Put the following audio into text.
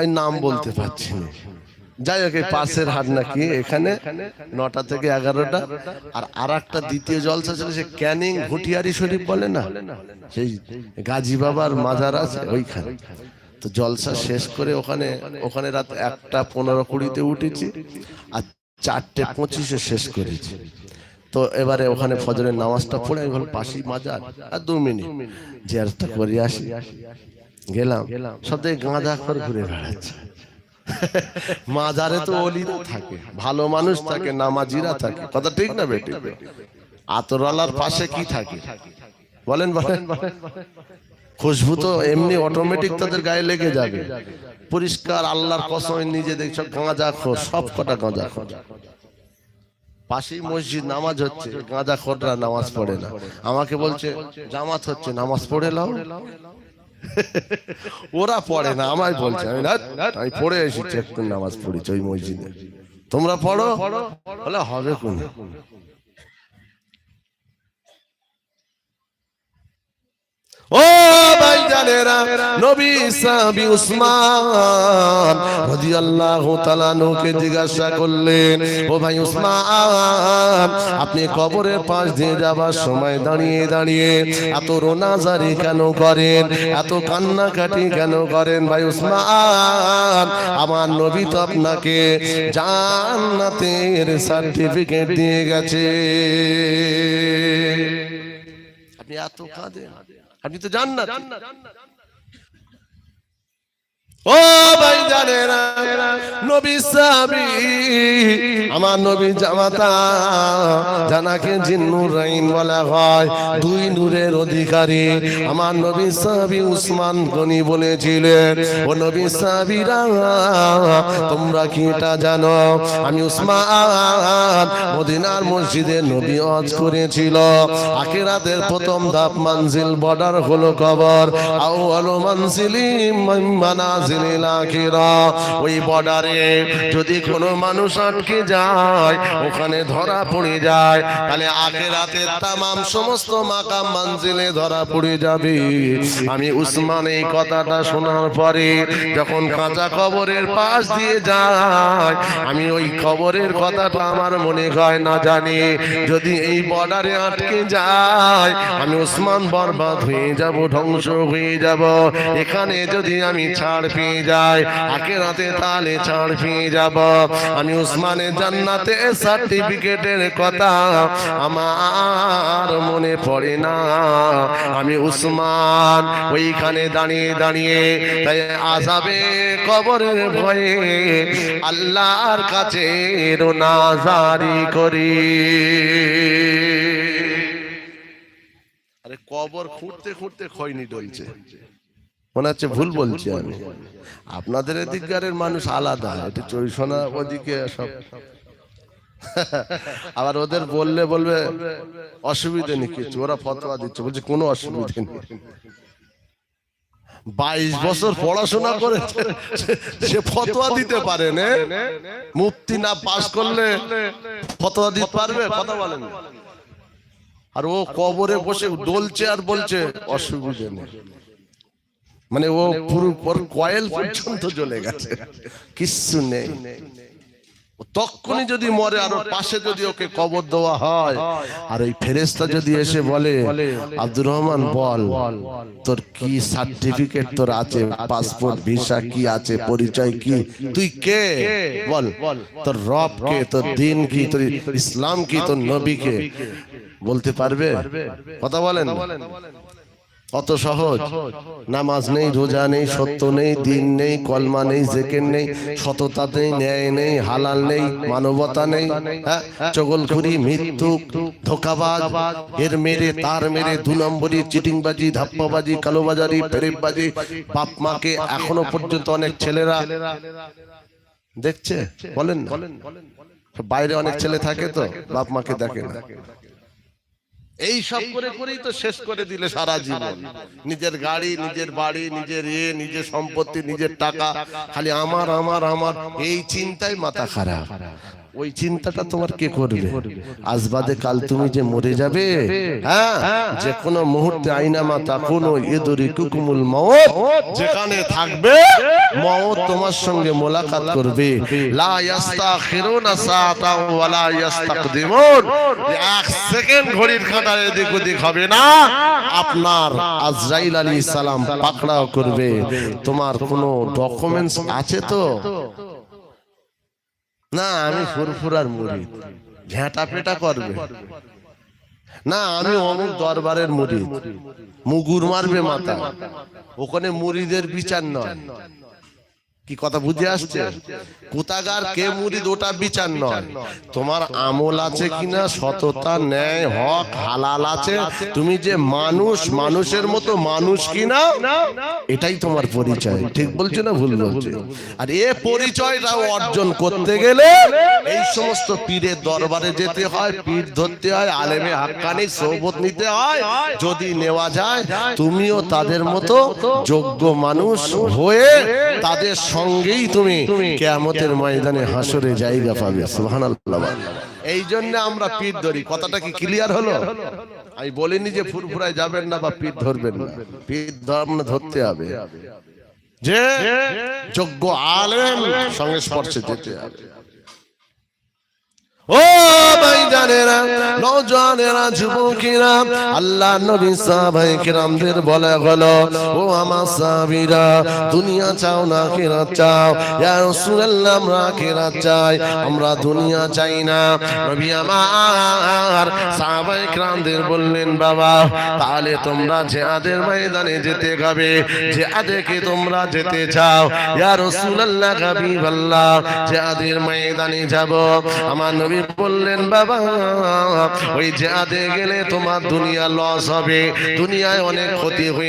এই নাম বলতে পারছি না, যাই হোক পাশের হাট নাকি এখানে 9টা থেকে 11টা। আর একটা দ্বিতীয় জলসা ছিল সে ক্যানিং ভুটিয়ারি শরীফ বলে না, সেই গাজী বাবার মাজার আছে ওইখানে। তো জলসা শেষ করে ওখানে রাত 1:15-20 উঠেছি আর 4:25 শেষ করেছি। তো এবারে ওখানে ফজরের নামাজটা পড়ে আমি বললাম পাশেই মাজার, আর 2 মিনিট জিয়ারতটা করে আসি। গেলাম, সব থেকে গাঁজা করে ঘুরে বেড়াচ্ছে। মাজারে তো ওলিরা থাকে, ভালো মানুষ থাকে, নামাজিরা থাকে, কথা ঠিক না বেটি? আতরালার পাশে কি থাকে বলেন বলেন? খুশবু তো এমনি অটোমেটিক তাদের গায়ে লেগে যাবে। পরিষ্কার আল্লাহর কসম নিজে দেখছো গাঁজা খোর, সব কটা গাঁজা খোর। পাশেই মসজিদ, নামাজ হচ্ছে, গাঁজা খোররা নামাজ পড়ে না। আমাকে বলছে জামাত হচ্ছে, নামাজ পড়ে নাও। ওরা পড়ে না, আমায় বলছে, আমি পড়ে এসেছি, একটু নামাজ পড়েছি ওই মসজিদে, তোমরা পড়ো। বলে হবে কোন? ও ভাইজানেরা, নবী সাহাবী উসমান রাদিয়াল্লাহু তাআলা আনহুকে জিজ্ঞাসা করলেন, ও ভাই উসমান, আপনি কবরের পাশ দিয়ে যাবার সময় দাঁড়িয়ে দাঁড়িয়ে এত রোনাজারি কেন করেন, এত কান্নাকাটি কেন করেন? ভাই উসমান, আমার নবী তো আপনাকে জান্নাতের সার্টিফিকেট দিয়ে গেছে, আপনি এত কাঁদেন, আপনি তো জান্নাত। ও ভাই জানেরা, নবী সাহাবী, আমার নবী জামাতা জানাকে জিন্নুরাইন বলা হয়, 2 নূরের অধিকারী। আমার নবী সাহাবী উসমান গনি বলেছিলেন, ও নবী সাহাবীরা, তোমরা কি এটা জানো আমি উসমান মদিনার মসজিদে নবী ওয়াজ করেছিল, আখিরাতের প্রথম ধাপ মানজিল বর্ডার হলো কবর, আউয়ালু মানজিলি মানাজিল ওই বর্ডারে যদি কোনো মানুষ আটকে যায়, ওখানে ধরা পড়ে যায়, তাহলে আখিরাতের তামাম সমস্ত মাকাম মানজিলে ধরা পড়ে যাবে। আমি উসমান এই কথাটা শোনার পরে যখন কাঁচা কবরের পাশ দিয়ে যায়, আমি ওই কবরের কথাটা আমার মনে হয় না জানি, যদি এই বর্ডারে আটকে যায় আমি উসমান বরবাদ হয়ে যাব, ধ্বংস হয়ে যাব। এখানে যদি আমি ছাড় পেয়ে যায় আখিরাতে তাহলে ছাড় পেয়ে যাব। আমি উসমানের জান্নাতে সার্টিফিকেটের কথা আমার মনে পড়ে না। আমি উসমান ওইখানে দাঁড়িয়ে দাঁড়িয়ে তাই আযাবে কবরের ভয়ে আল্লাহর কাছে রোনাজারি করি। আরে কবর খুঁড়তে খুঁড়তে খৈনি ডলছে, মনে হচ্ছে ভুল বলছি আমি। আপনাদের এদিককারের মানুষ আলাদা, একটু চৈশোনা ওদিকে সব। আবার ওদের বললে বলবে অসুবিধে নেই কিছু, ওরা ফতোয়া দিচ্ছে, বলছে কোনো অসুবিধে নেই। 22 বছর পড়াশোনা করেছে, সে ফতোয়া দিতে পারে না? মুফতি না পাস করলে ফতোয়া দিতে পারবে? কথা বলেন। আর ও কবরে বসে ডলছে আর বলছে অসুবিধে নেই, মানে ও পুরো কয়েল পর্যন্ত জ্বলে গেছে, কিচ্ছু নেই। তখনই যদি মরে আর ওর পাশে যদি ওকে কবর দেওয়া হয়, আর ওই ফেরেশতা যদি এসে বলে আব্দুর রহমান বল তোর কি সার্টিফিকেট তোর আছে, পাসপোর্ট ভিসা কি আছে, পরিচয় কি, তুই কে বল, তোর রব কে, তোর দিন কি, তোর ইসলাম কি, তোর নবী কে, বলতে পারবে? কথা বলেন। অত সহজ? নামাজ নেই, রোজা নেই, সত্য নেই, দিন নেই, কলমা নেই, জিকির নেই, সততা নেই, ন্যায় নেই, হালাল নেই, মানবতা নেই, চগলখুরি, মৃত্যু, ধোঁকাবাজ, এর মেরে তার মেরে, 2 নম্বরি, চিটিংবাজি, ধাপ্পাবাজি, কালোবাজারি, ফেরেববাজি, বাপ মাকে এখনো পর্যন্ত অনেক ছেলেরা দেখছে, বলেন না? বাইরে অনেক ছেলে থাকে তো বাপ মাকে দেখে না। এই সব করে করেই তো শেষ করে দিলে সারা জীবন। নিজের গাড়ি, নিজের বাড়ি, নিজের নিজের সম্পত্তি, নিজের টাকা, খালি আমার আমার আমার, এই চিন্তায় মাথা খারাপ। ওই চিন্তাটা তোমার কে করবে? আজ বাদে কাল তুমি যে মরে যাবে, হ্যাঁ, যে কোনো মুহূর্তে আইনামা তাকুনু ইদরিকুকুমুল মাউত, যেখানে থাকবে মওত তোমার সঙ্গে মোলাকাত করবে। লা ইস্তাখিরুনা সাআতাও ওয়া লা ইস্তাকদিমুন, এক সেকেন্ড ঘড়ির কাঁটার এদিক ওদিক হবে না। আপনার আজরাইল আলাইহিস সালাম পাকড়াও করবে। তোমার কোনো ডকুমেন্টস আছে তো? না আমি ফুরফুরার মুরিদ, ঝেঁটা পেটা করবে না, আমি অমুক দরবারের মুরিদ, মুগুর মারবে মাথা, ওখানে মুরিদের বিচার নয়। কি কথা বুঝে আসছে? কোথাকার কে মুরিদ ওটা বিচার নয়, তোমার আমল আছে কিনা, সততা, ন্যায়, হক, হালাল আছে, তুমি যে মানুষ, মানুষের মতো মানুষ কিনা, এটাই তোমার পরিচয়। ঠিক বলছো না ভুল বলছো? আর এ পরিচয়টা অর্জন করতে গেলে এই সমস্ত পীরের দরবারে যেতে হয়, পীর ধরতে হয়, আলেমে হাক্কানি সোহবত নিতে হয়। যদি নেওয়া যায় তুমিও তাদের মতো যোগ্য মানুষ হয়ে তাদের সঙ্গেই তুমি কিয়ামতের ময়দানে হাসরে জায়গা পাবে। সুবহানাল্লাহ। এই জন্য আমরা পীর ধরি। কথাটা কি ক্লিয়ার হলো? আমি বলিনি যে ফুরফুরায় যাবেন না বা পীর ধরবেন না, পীর ধরতে হবে, যে যোগ্য আলেম সংস্পর্শে যেতে হবে। ও ভাইজানেরা, নওজওয়ানেরা, যুবকেরা, আল্লাহ নবী সাহাবায়ে কেরামদের বলা হলো, ও আমার সাহাবীরা, দুনিয়া চাও না আখিরাত চাও? ইয়া রাসূলুল্লাহ, আমরা আখিরাত চাই, আমরা দুনিয়া চাই না। নবী আমার সাহাবায়ে কেরামদের বললেন, বাবা তাহলে তোমরা জিহাদের ময়দানে যেতে হবে, জিহাদে কি তোমরা যেতে চাও? ইয়া রাসূলুল্লাহ, হাবিবাল্লাহ, জিহাদের ময়দানে যাব। আমার নবী বললেন, বাবা ওই জিহাদে গেলে তোমার দুনিয়া লস হবে, দুনিয়ায় অনেক ক্ষতি হয়ে